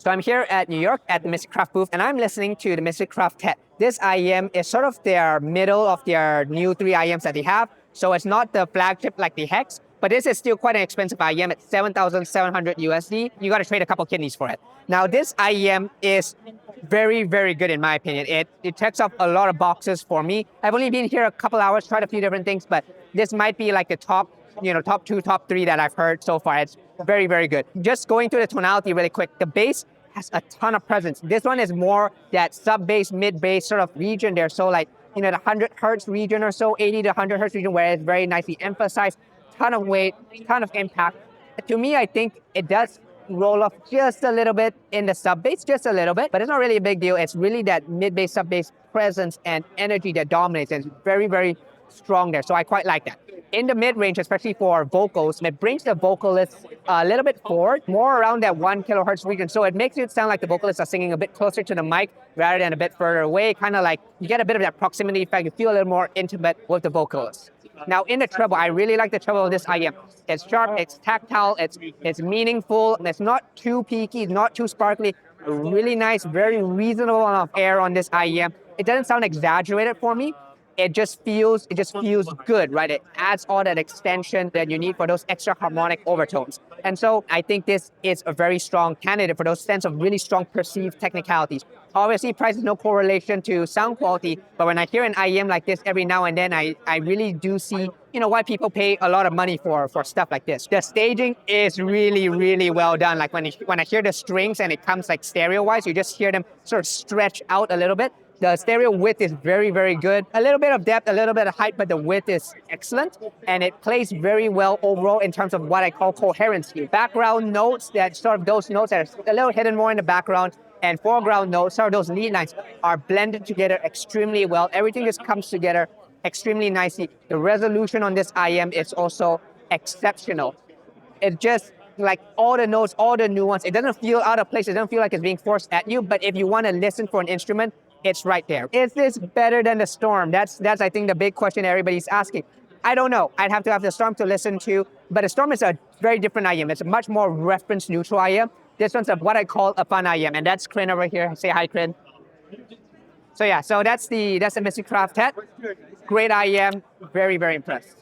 So I'm here at New York at the Mysticraft booth, and I'm listening to the Mysticraft Tet. This IEM is sort of their middle of their new 3 IEMs that they have. So it's not the flagship like the Hex, but this is still quite an expensive IEM at 7,700 USD. You got to trade a couple kidneys for it. Now this IEM is very, very good in my opinion. It checks off a lot of boxes for me. I've only been here a couple hours, tried a few different things, but this might be like the top 2, top 3 that I've heard so far. It's very, very good. Just going through the tonality really quick, the bass has a ton of presence. This one is more that sub-bass, mid-bass sort of region there. So like, the 100 hertz region or so, 80 to 100 hertz region where it's very nicely emphasized, ton of weight, ton of impact. To me, I think it does roll off just a little bit in the sub-bass, just a little bit, but it's not really a big deal. It's really that mid-bass, sub-bass presence and energy that dominates, and it's very, very strong there. So I quite like that. In the mid-range, especially for vocals, it brings the vocalists a little bit forward, more around that 1 kilohertz region. So it makes it sound like the vocalists are singing a bit closer to the mic rather than a bit further away, kind of like you get a bit of that proximity effect. You feel a little more intimate with the vocalists. Now in the treble, I really like the treble of this IEM. It's sharp, it's tactile, it's meaningful, and it's not too peaky, not too sparkly. A really nice, very reasonable amount of air on this IEM. It doesn't sound exaggerated for me. It just feels good, right? It adds all that extension that you need for those extra harmonic overtones. And so I think this is a very strong candidate for those sense of really strong perceived technicalities. Obviously, price is no correlation to sound quality, but when I hear an IEM like this every now and then, I really do see, why people pay a lot of money for stuff like this. The staging is really, really well done. Like when I hear the strings and it comes like stereo-wise, you just hear them sort of stretch out a little bit. The stereo width is very, very good. A little bit of depth, a little bit of height, but the width is excellent. And it plays very well overall in terms of what I call coherency. Background notes, that sort of those notes that are a little hidden more in the background, and foreground notes, sort of those lead lines, are blended together extremely well. Everything just comes together extremely nicely. The resolution on this IEM is also exceptional. It just, like all the notes, all the nuance, it doesn't feel out of place. It doesn't feel like it's being forced at you. But if you want to listen for an instrument, it's right there. Is this better than the Storm? That's I think the big question everybody's asking. I don't know. I'd have to have the Storm to listen to, but the Storm is a very different IEM. It's a much more reference neutral IEM. This one's what I call a fun IEM, and that's Crin over here. Say hi, Crin. So yeah, so that's the Mysticraft Tet. Great IEM. Very, very impressed.